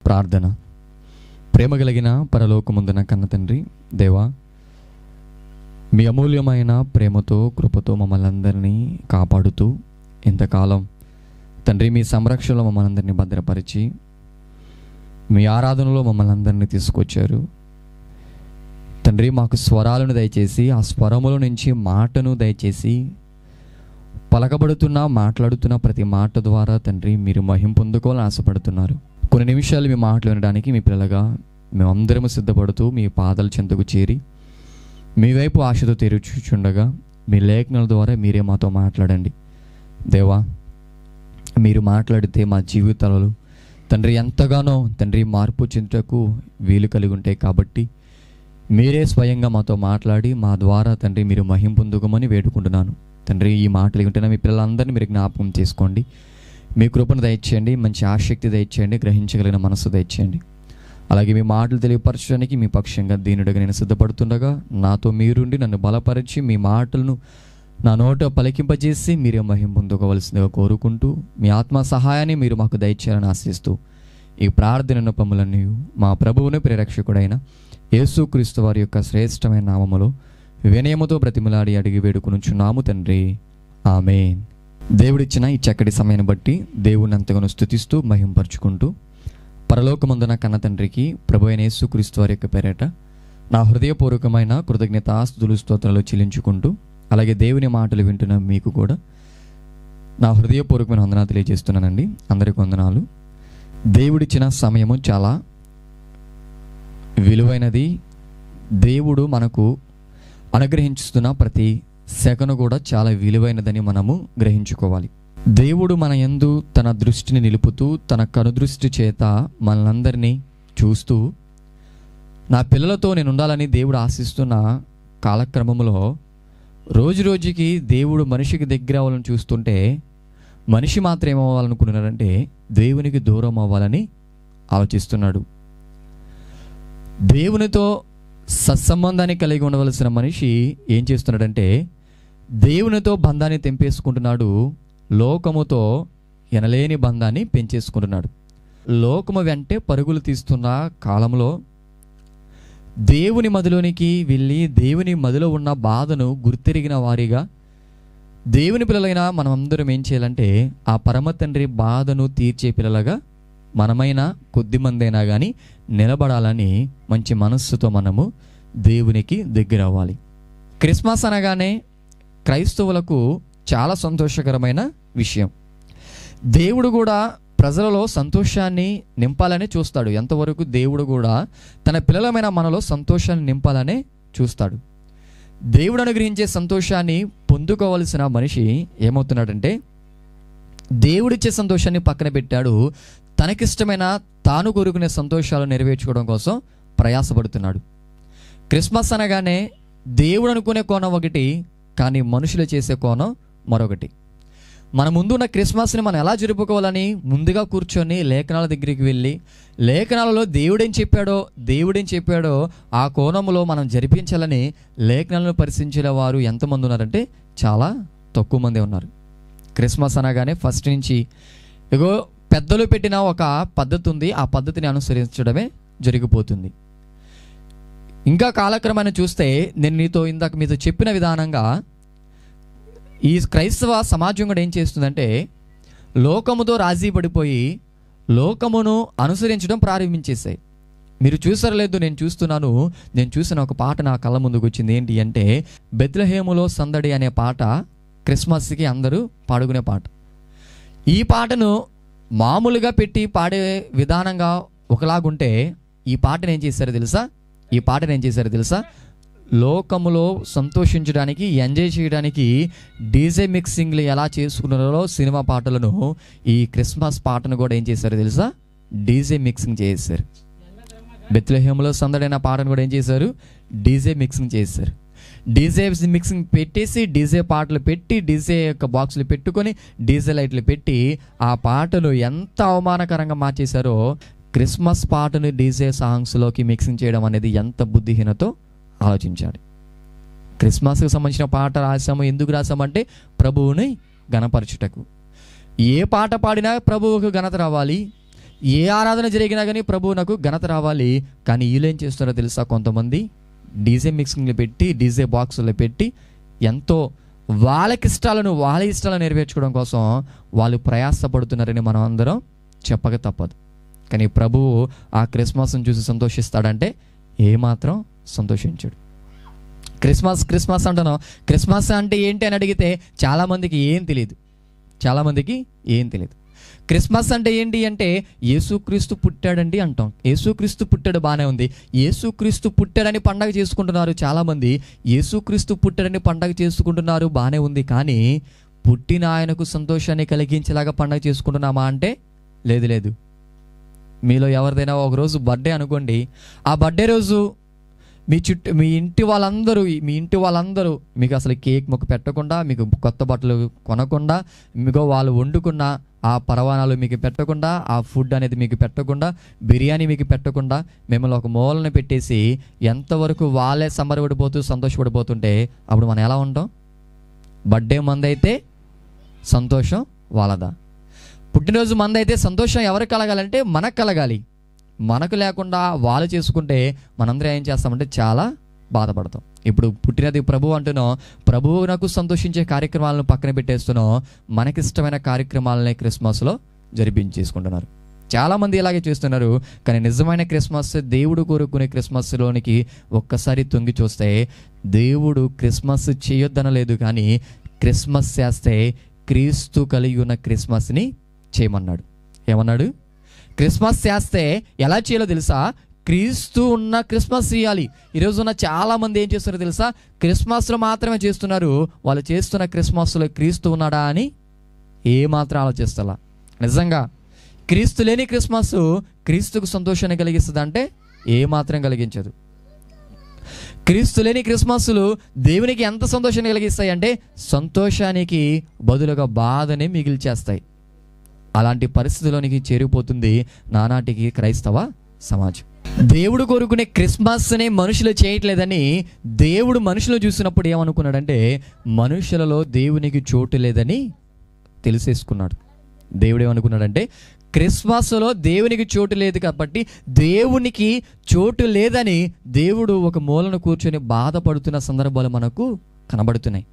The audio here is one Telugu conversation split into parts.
ప్రార్థన. ప్రేమ కలిగిన పరలోకముందున కన్న తండ్రి దేవా, మీ అమూల్యమైన ప్రేమతో కృపతో మమ్మల్ని అందరినీ కాపాడుతూ ఇంతకాలం తండ్రి మీ సంరక్షణలో మమ్మల్ని అందరినీ భద్రపరిచి మీ ఆరాధనలో మమ్మల్ని అందరినీ తీసుకొచ్చారు తండ్రి. మాకు స్వరాలను దయచేసి ఆ స్వరముల నుంచి మాటను దయచేసి మాట్లాడుతున్న ప్రతి మాట ద్వారా తండ్రి మీరు మహిమ పొందుకోవాలని ఆశపడుతున్నారు. కొన్ని నిమిషాలు మీ మాటలు వినడానికి మీ పిల్లలుగా మేమందరము సిద్ధపడుతూ మీ పాదాల చెంతకు చేరి మీ వైపు ఆశతో తెరుచుచుండగా మీ లేఖనాల ద్వారా మీరే మాతో మాట్లాడండి దేవా. మీరు మాట్లాడితే మా జీవితాలలో తండ్రి ఎంతగానో తండ్రి మార్పు చెందుటకు వీలు కలిగి ఉంటాయి. కాబట్టి మీరే స్వయంగా మాతో మాట్లాడి మా ద్వారా తండ్రి మీరు మహిమ పొందుకోమని వేడుకుంటున్నాను తండ్రి. ఈ మాటలు వింటున్న మీ పిల్లలందరినీ మీరు జ్ఞాపకం చేసుకోండి. మీ కృపను దయచేయండి, మంచి ఆసక్తి దయచేయండి, గ్రహించగలిగిన మనస్సు దయచేయండి. అలాగే మీ మాటలు తెలియపరచడానికి మీ పక్షంగా దీనుడిగా నేను సిద్ధపడుతుండగా నాతో మీరుండి నన్ను బలపరిచి మీ మాటలను నా నోట పలికింపజేసి మీరే మహిమ పొందుకోవలసిందిగా కోరుకుంటూ మీ ఆత్మ సహాయాన్ని మీరు మాకు దయచేయాలని ఆశిస్తూ ఈ ప్రార్థన పములన్నీ మా ప్రభువును ప్రేరక్షకుడైన యేసుక్రీస్తు వారి యొక్క శ్రేష్టమైన నామములో వినయముతో బ్రతిమలాడి అడిగి వేడుకొనుచున్నాము తండ్రి, ఆమేన్. దేవుడిచ్చిన ఈ చక్కటి సమయాన్ని బట్టి దేవుని అంతగానో స్తుతిస్తూ మహింపరుచుకుంటూ పరలోకమందున కన్న తండ్రికి ప్రభు అయిన యేసుక్రీస్తు వారి యొక్క పేరట నా హృదయపూర్వకమైన కృతజ్ఞతాస్తుతులు స్తోత్రాలు చెల్లించుకుంటూ అలాగే దేవుని మాటలు వింటున్న మీకు కూడా నా హృదయపూర్వకమైన వందనాలు తెలియజేస్తున్నానండి. అందరికి వందనాలు. దేవుడిచ్చిన సమయము చాలా విలువైనది. దేవుడు మనకు అనుగ్రహించుతున్న ప్రతి సెకను కూడా చాలా విలువైనదని మనము గ్రహించుకోవాలి. దేవుడు మన యందు తన దృష్టిని నిలుపుతూ తన కనుదృష్టి చేత మనందరినీ చూస్తూ నా పిల్లలతో నేను ఉండాలని దేవుడు ఆశిస్తున్న కాలక్రమంలో రోజు రోజుకి దేవుడు మనిషికి దగ్గర అవ్వాలని చూస్తుంటే మనిషి మాత్రం ఏమవ్వాలనుకుంటున్నాడంటే దేవునికి దూరం అవ్వాలని ఆలోచిస్తున్నాడు. దేవునితో సత్సంబంధాన్ని కలిగి ఉండవలసిన మనిషి ఏం చేస్తున్నాడంటే దేవునితో బంధాన్ని తెంపేసుకుంటున్నాడు, లోకముతో ఎనలేని బంధాన్ని పెంచేసుకుంటున్నాడు. లోకము వెంటే పరుగులు తీస్తున్న కాలంలో దేవుని మదిలోనికి వెళ్ళి దేవుని మదిలో ఉన్న బాధను గుర్తెరిగిన వారిగా దేవుని పిల్లలైన మనం అందరం ఏం చేయాలంటే ఆ పరమ తండ్రి బాధను తీర్చే పిల్లలుగా మనమైనా కొద్ది మంది అయినా కానీ నిలబడాలని మంచి మనస్సుతో మనము దేవునికి దగ్గర అవ్వాలి. క్రిస్మస్ అనగానే క్రైస్తవులకు చాలా సంతోషకరమైన విషయం. దేవుడు కూడా ప్రజలలో సంతోషాన్ని నింపాలని చూస్తాడు. ఎంతవరకు దేవుడు కూడా తన పిల్లలమైన మనలో సంతోషాన్ని నింపాలనే చూస్తాడు. దేవుడు అనుగ్రహించే సంతోషాన్ని పొందుకోవలసిన మనిషి ఏమవుతున్నాడంటే దేవుడిచ్చే సంతోషాన్ని పక్కన పెట్టాడు. తనకిష్టమైన తాను కోరుకునే సంతోషాలు నెరవేర్చుకోవడం కోసం ప్రయాసపడుతున్నాడు. క్రిస్మస్ అనగానే దేవుడు అనుకునే కోణం ఒకటి, కానీ మనుషులు చేసే కోణం మరొకటి. మన ముందున్న క్రిస్మస్ని మనం ఎలా జరుపుకోవాలని ముందుగా కూర్చొని లేఖనాల దగ్గరికి వెళ్ళి లేఖనాలలో దేవుడేం చెప్పాడో ఆ కోణంలో మనం జరిపించాలని లేఖనాలను పరిశీలించే వారు ఎంతమంది ఉన్నారంటే చాలా తక్కువ మంది ఉన్నారు. క్రిస్మస్ అనగానే ఫస్ట్ నుంచి పెద్దలు పెట్టిన ఒక పద్ధతి ఉంది, ఆ పద్ధతిని అనుసరించడమే జరిగిపోతుంది. ఇంకా కాలక్రమాన్ని చూస్తే నేను మీతో చెప్పిన విధానంగా ఈ క్రైస్తవ సమాజం కూడా ఏం చేస్తుందంటే లోకముతో రాజీ పడిపోయి లోకమును అనుసరించడం ప్రారంభించేసాయి. మీరు చూసారో లేదు, నేను చూసిన ఒక పాట నా కళ్ళ ముందుకు వచ్చింది. ఏంటి అంటే బెత్లెహేములో సందడి అనే పాట క్రిస్మస్కి అందరూ పాడుకునే పాట. ఈ పాటను మామూలుగా పెట్టి పాడే విధానంగా ఒకలాగుంటే ఈ పాటను ఏం చేశారో తెలుసా? లోకములో సంతోషించడానికి ఎంజాయ్ చేయడానికి డీజే మిక్సింగ్లు ఎలా చేసుకున్నారో సినిమా పాటలను ఈ క్రిస్మస్ పాటను కూడా ఏం చేశారో తెలుసా? డీజే మిక్సింగ్ చేశారు. బెత్లెహేములో సందడైన పాటను కూడా ఏం చేశారు? డీజే మిక్సింగ్ చేశారు. డీజే మిక్సింగ్ పెట్టేసి డీజే పాటలు పెట్టి డీజే యొక్క బాక్సులు పెట్టుకొని డీజే లైట్లు పెట్టి ఆ పాటను ఎంత అవమానకరంగా మార్చేశారో. క్రిస్మస్ పాటను డీజే సాంగ్స్లోకి మిక్సింగ్ చేయడం అనేది ఎంత బుద్ధిహీనతో ఆలోచించాడు. క్రిస్మస్కి సంబంధించిన పాట రాసాము, ఎందుకు రాసామంటే ప్రభువుని ఘనపరచుటకు. ఏ పాట పాడినా ప్రభువుకు ఘనత రావాలి, ఏ ఆరాధన జరిగినా కానీ ప్రభువునకు ఘనత రావాలి. కానీ వీళ్ళు ఏం చేస్తారో తెలుసా, కొంతమంది డీజే మిక్సింగ్లు పెట్టి, డీజే బాక్సులు పెట్టి ఎంతో వాళ్ళ ఇష్టాలను నెరవేర్చుకోవడం కోసం వాళ్ళు ప్రయాసపడుతున్నారని మనం అందరం చెప్పక తప్పదు. కానీ ప్రభువు ఆ క్రిస్మస్ని చూసి సంతోషిస్తాడంటే ఏమాత్రం సంతోషించాడు. క్రిస్మస్ అంటాను. క్రిస్మస్ అంటే ఏంటి అని అడిగితే చాలామందికి ఏం తెలియదు. క్రిస్మస్ అంటే ఏంటి అంటే యేసుక్రీస్తు పుట్టాడండి అంటాం. యేసుక్రీస్తు పుట్టాడు, బాగానే ఉంది. యేసుక్రీస్తు పుట్టాడని పండగ చేసుకుంటున్నారు చాలామంది. యేసుక్రీస్తు పుట్టాడని పండగ చేసుకుంటున్నారు, బాగానే ఉంది. కానీ పుట్టిన ఆయనకు సంతోషాన్ని కలిగించేలాగా పండగ చేసుకుంటున్నామా అంటే లేదు. మీలో ఎవరిదైనా ఒకరోజు బర్త్డే అనుకోండి, ఆ బర్త్డే రోజు మీ ఇంటి వాళ్ళందరూ మీకు అసలు కేక్ మొక్క పెట్టకుండా, మీకు కొత్త బట్టలు కొనకుండా, మీకు వాళ్ళు వండుకున్న ఆ పరవానాలు మీకు పెట్టకుండా, ఆ ఫుడ్ అనేది మీకు పెట్టకుండా, బిర్యానీ మీకు పెట్టకుండా మిమ్మల్ని ఒక మూలను పెట్టేసి ఎంతవరకు వాళ్ళే సంబరపడిపోతూ సంతోషపడిపోతుంటే అప్పుడు మనం ఎలా ఉంటాం? బర్త్డే మందైతే సంతోషం వాళ్ళదా? పుట్టినరోజు మందైతే సంతోషం ఎవరికి కలగాలంటే మనకు కలగాలి. మనకు లేకుండా వాళ్ళు చేసుకుంటే మనందరం ఏం చేస్తామంటే చాలా బాధపడతాం. ఇప్పుడు పుట్టినది ప్రభు అంటున్నాం, ప్రభువునకు సంతోషించే కార్యక్రమాలను పక్కన పెట్టేస్తున్నాం, మనకిష్టమైన కార్యక్రమాలనే క్రిస్మస్లో జరిపించేసుకుంటున్నారు. చాలామంది ఇలాగే చేస్తున్నారు. కానీ నిజమైన క్రిస్మస్, దేవుడు కోరుకునే క్రిస్మస్లోనికి ఒక్కసారి తొంగి చూస్తే దేవుడు క్రిస్మస్ చేయొద్దనలేదు, కానీ క్రిస్మస్ చేస్తే క్రీస్తు కలిగి ఉన్న క్రిస్మస్ని చేయమన్నాడు. ఏమన్నాడు? క్రిస్మస్ చేస్తే ఎలా చేయాలో తెలుసా? క్రీస్తు ఉన్న క్రిస్మస్ చేయాలి. ఈరోజు ఉన్న చాలామంది ఏం చేస్తున్నారో తెలుసా? క్రిస్మస్లో మాత్రమే చేస్తున్నారు. వాళ్ళు చేస్తున్న క్రిస్మస్లో క్రీస్తు ఉన్నాడా అని ఏమాత్రం ఆలోచిస్తలా. నిజంగా క్రీస్తు లేని క్రిస్మస్ క్రీస్తుకు సంతోషాన్ని కలిగిస్తుంది అంటే ఏమాత్రం కలిగించదు. క్రీస్తు లేని క్రిస్మస్లు దేవునికి ఎంత సంతోషాన్ని కలిగిస్తాయి అంటే సంతోషానికి బదులుగా బాధనే మిగిల్చేస్తాయి. అలాంటి పరిస్థితిలోనికి చేరిపోతుంది నానాటికి క్రైస్తవ సమాజం. దేవుడు కోరుకునే క్రిస్మస్ని మనుషులు చేయట్లేదని దేవుడు మనుషులు చూసినప్పుడు ఏమనుకున్నాడంటే మనుషులలో దేవునికి చోటు లేదని తెలిసేసుకున్నాడు. దేవుడు ఏమనుకున్నాడంటే క్రిస్మస్లో దేవునికి చోటు లేదు కాబట్టి దేవునికి చోటు లేదని దేవుడు ఒక మూలను కూర్చొని బాధపడుతున్న సందర్భాలు మనకు కనబడుతున్నాయి.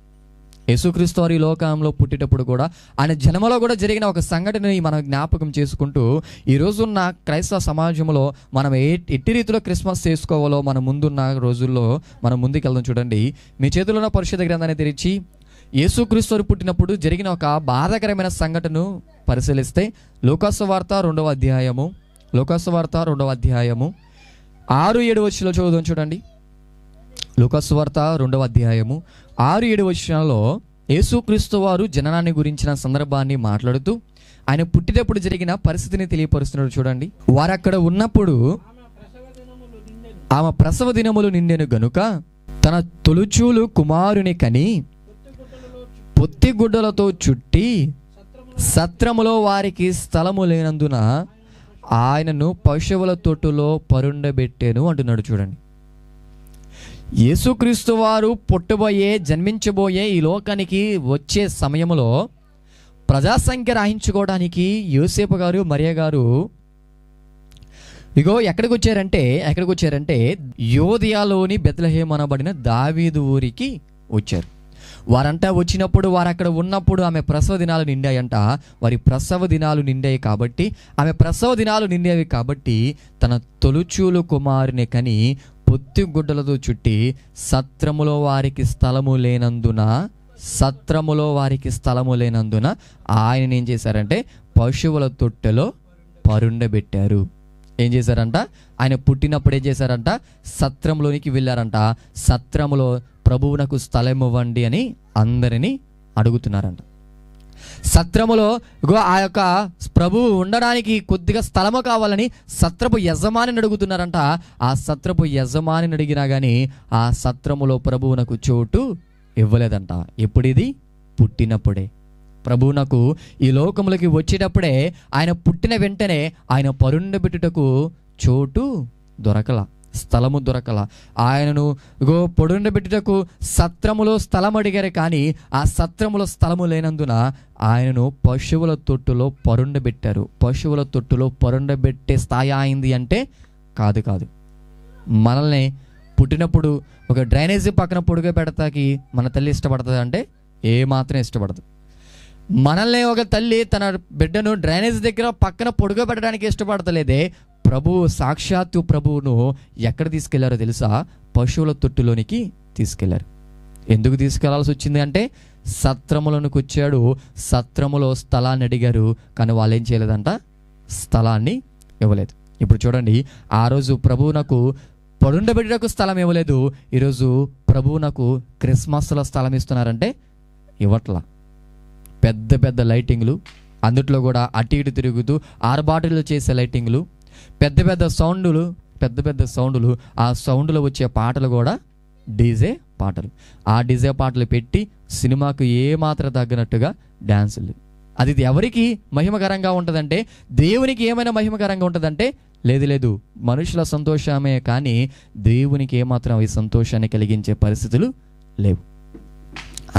యేసుక్రీస్తు వారి లోకంలో పుట్టేటప్పుడు కూడా ఆయన జన్మలో కూడా జరిగిన ఒక సంఘటనని మనం జ్ఞాపకం చేసుకుంటూ ఈరోజున్న క్రైస్తవ సమాజంలో మనం ఎట్టి రీతిలో క్రిస్మస్ చేసుకోవాలో మన ముందున్న రోజుల్లో మనం ముందుకెళ్దాం. చూడండి, మీ చేతిలో ఉన్న పరిశుద్ధ గ్రంథాన్ని తెరిచి యేసుక్రీస్తు వారు పుట్టినప్పుడు జరిగిన ఒక బాధాకరమైన సంఘటనను పరిశీలిస్తే లూకాసు వార్త 2వ అధ్యాయము 6-7 వచనాలు చదువుదాం. చూడండి, లూకాసు వార్త 2వ అధ్యాయము 6-7 వచనాల్లో యేసుక్రీస్తు వారు జననాన్ని గురించిన సందర్భాన్ని మాట్లాడుతూ ఆయన పుట్టినప్పుడు జరిగిన పరిస్థితిని తెలియపరుస్తున్నాడు. చూడండి, వారక్కడ ఉన్నప్పుడు ఆమె ప్రసవ దినములు నిండెను గనుక తన తొలుచూలు కుమారుని కని పొత్తిగుడ్డలతో చుట్టి సత్రములో వారికి స్థలము లేనందున ఆయనను పశువుల తొట్టులో పరుండబెట్టెను అంటున్నాడు. చూడండి, యేసుక్రీస్తు వారు జన్మించబోయే ఈ లోకానికి వచ్చే సమయంలో ప్రజాసంఖ్య రాయించుకోవడానికి యోసేపు గారు మరియ గారు ఇగో ఎక్కడికి వచ్చారంటే యోదియాలోని బెత్లెహేం అనబడిన దావీదు ఊరికి వచ్చారు. వారంతా వచ్చినప్పుడు వారు అక్కడ ఉన్నప్పుడు ఆమె ప్రసవ దినాలు నిండాయంట. వారి ప్రసవ దినాలు నిండాయి కాబట్టి తన తొలుచూలు కుమారుని కని పొత్తిగుడ్డలతో చుట్టి సత్రములో వారికి స్థలము లేనందున ఆయన ఏం చేశారంటే పశువుల తొట్టెలో పరుండబెట్టారు. ఏం చేశారంట? ఆయన పుట్టినప్పుడు ఏం చేశారంట? సత్రంలోనికి వెళ్ళారంట. సత్రములో ప్రభువునకు స్థలం ఇవ్వండి అని అందరినీ అడుగుతున్నారంట. సత్రములో ఆ యొక్క ప్రభువు ఉండడానికి కొద్దిగా స్థలము కావాలని సత్రపు యజమానిని అడుగుతున్నారంట. ఆ సత్రపు యజమానిని అడిగినా కానీ ఆ సత్రములో ప్రభువునకు చోటు ఇవ్వలేదంట. ఎప్పుడిది? పుట్టినప్పుడే. ప్రభువునకు ఈ లోకములకి వచ్చేటప్పుడే ఆయన పుట్టిన వెంటనే ఆయన పరుండబెట్టుటకు చోటు దొరకల. స్థలము దొరకల. ఆయనను పొడుండబెట్టుటకు సత్రములో స్థలం అడిగారు, కానీ ఆ సత్రములో స్థలము లేనందున ఆయనను పశువుల తొట్టులో పరుండబెట్టారు. పశువుల తొట్టులో పరుండబెట్టే స్థాయి అయింది అంటే కాదు. మనల్ని పుట్టినప్పుడు ఒక డ్రైనేజీ పక్కన పొడుగు పెడతాకి మన తల్లి ఇష్టపడుతుంది అంటే ఏమాత్రం ఇష్టపడదు. మనల్ని ఒక తల్లి తన బిడ్డను డ్రైనేజ్ దగ్గర పక్కన పొడుగు పెట్టడానికి ఇష్టపడతలేదే. సాక్షాత్తు ప్రభువును ఎక్కడ తీసుకెళ్లారో తెలుసా? పశువుల తొట్టులోనికి తీసుకెళ్లారు. ఎందుకు తీసుకెళ్లాల్సి వచ్చింది అంటే సత్రములోనికి వచ్చాడు. సత్రములో స్థలాన్ని అడిగారు, కానీ వాళ్ళు ఏం చేయలేదంట, స్థలాన్ని ఇవ్వలేదు. ఇప్పుడు చూడండి, ఆ రోజు ప్రభువునకు పడుండబెట్టకు స్థలం ఇవ్వలేదు. ఈరోజు ప్రభువునకు క్రిస్మస్లో స్థలం ఇస్తున్నారంటే ఇవ్వట్లా. పెద్ద పెద్ద లైటింగ్లు, అందుట్లో కూడా అటు ఇటు తిరుగుతూ ఆర్బాటులు చేసే లైటింగ్లు, పెద్ద పెద్ద సౌండ్లు, ఆ సౌండ్లో వచ్చే పాటలు కూడా డీజే పాటలు. ఆ డీజే పాటలు పెట్టి సినిమాకు ఏమాత్రం తగ్గినట్టుగా డ్యాన్సులు. అది ఎవరికి మహిమకరంగా ఉంటుందంటే, దేవునికి ఏమైనా మహిమకరంగా ఉంటుందంటే లేదు. మనుషుల సంతోషమే, కానీ దేవునికి ఏమాత్రం ఈ సంతోషాన్ని కలిగించే పరిస్థితులు లేవు.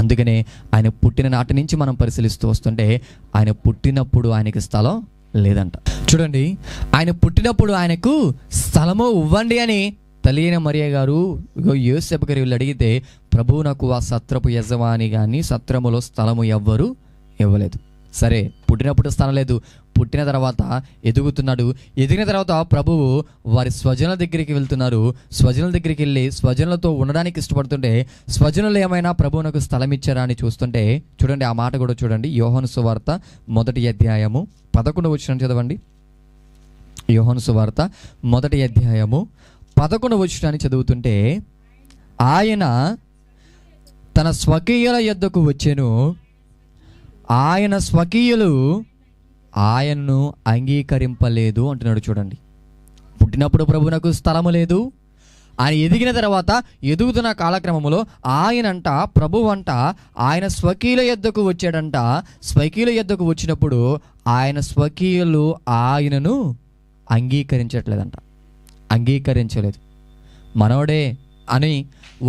అందుకనే ఆయన పుట్టిన నాటి నుంచి మనం పరిశీలిస్తూ వస్తుంటే, ఆయన పుట్టినప్పుడు ఆయనకి స్థలం లేదంట. చూడండి, ఆయన పుట్టినప్పుడు ఆయనకు స్థలము ఇవ్వండి అని తల్లియైన మరియ గారు యోసేపు గారు వీళ్ళు అడిగితే, ప్రభువు నాకు ఆ సత్రపు యజమాని కానీ సత్రములో స్థలము ఎవ్వరు ఇవ్వలేదు. సరే, పుట్టినప్పుడు స్థలం లేదు, పుట్టిన తర్వాత ఎదుగుతున్నాడు. ఎదిగిన తర్వాత ప్రభువు వారి స్వజనుల దగ్గరికి వెళ్తున్నారు. స్వజనుల దగ్గరికి వెళ్ళి స్వజనులతో ఉండడానికి ఇష్టపడుతుంటే, స్వజనులు ఏమైనా ప్రభువునకు స్థలం ఇచ్చారా అని చూస్తుంటే, చూడండి ఆ మాట కూడా చూడండి. యోహాను సువార్త 1వ అధ్యాయము 11వ వచనం చదవండి. యోహాను సువార్త 1వ అధ్యాయము 11వ వచనాన్ని చదువుతుంటే, ఆయన తన స్వకీయుల యొద్దకు వచ్చెను, ఆయన స్వకీయులు ఆయన్ను అంగీకరింపలేదు అంటున్నాడు. చూడండి, పుట్టినప్పుడు ప్రభువునకు స్థలము లేదు. ఆయన ఎదిగిన తర్వాత ఎదుగుతున్న కాలక్రమంలో ఆయనంట, ప్రభువంట ఆయన స్వకీయుల యొద్దకు వచ్చాడంట. స్వకీయుల యొద్దకు వచ్చినప్పుడు ఆయన స్వకీయులు ఆయనను అంగీకరించలేదు. మనోడే అని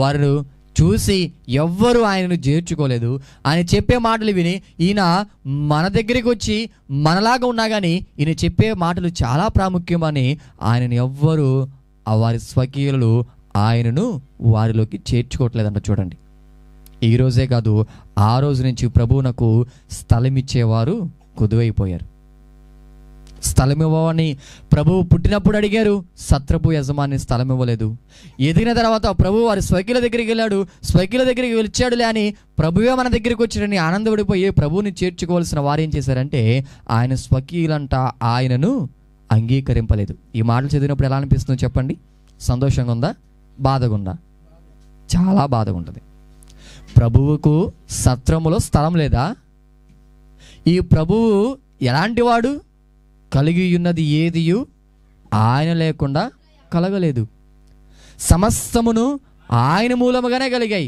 వారు చూసి ఎవ్వరూ ఆయనను చేర్చుకోలేదు. ఆయన చెప్పే మాటలు విని, ఈయన మన దగ్గరికి వచ్చి మనలాగా ఉన్నా కానీ ఈయన చెప్పే మాటలు చాలా ప్రాముఖ్యమని ఆయనను ఎవ్వరూ వారి స్వకీయులు ఆయనను వారిలోకి చేర్చుకోవట్లేదంట. చూడండి, ఈరోజే కాదు, ఆ రోజు నుంచి ప్రభువునకు స్థలం ఇచ్చేవారు కొదువైపోయారు. స్థలం ఇవ్వమని ప్రభువు పుట్టినప్పుడు అడిగారు, సత్రపు యజమాని స్థలం ఇవ్వలేదు. ఎదిగిన తర్వాత ప్రభు వారి స్వకీయుల దగ్గరికి వెళ్ళాడు. స్వకీయుల దగ్గరికి వచ్చాడులే అని ప్రభువే మన దగ్గరికి వచ్చాడని ఆనందపడిపోయి ప్రభువుని చేర్చుకోవాల్సిన వారు ఏం చేశారంటే, ఆయన స్వకీయులంట ఆయనను అంగీకరింపలేదు. ఈ మాటలు చదివినప్పుడు ఎలా అనిపిస్తుందో చెప్పండి? సంతోషంగా ఉందా? బాధగా ఉందా? చాలా బాధగా ఉంటుంది. ప్రభువుకు సత్రములో స్థలం లేదా? ఈ ప్రభువు ఎలాంటి వాడు? కలిగి ఉన్నది ఏదియు ఆయన లేకుండా కలగలేదు. సమస్తమును ఆయన మూలముగానే కలిగాయి.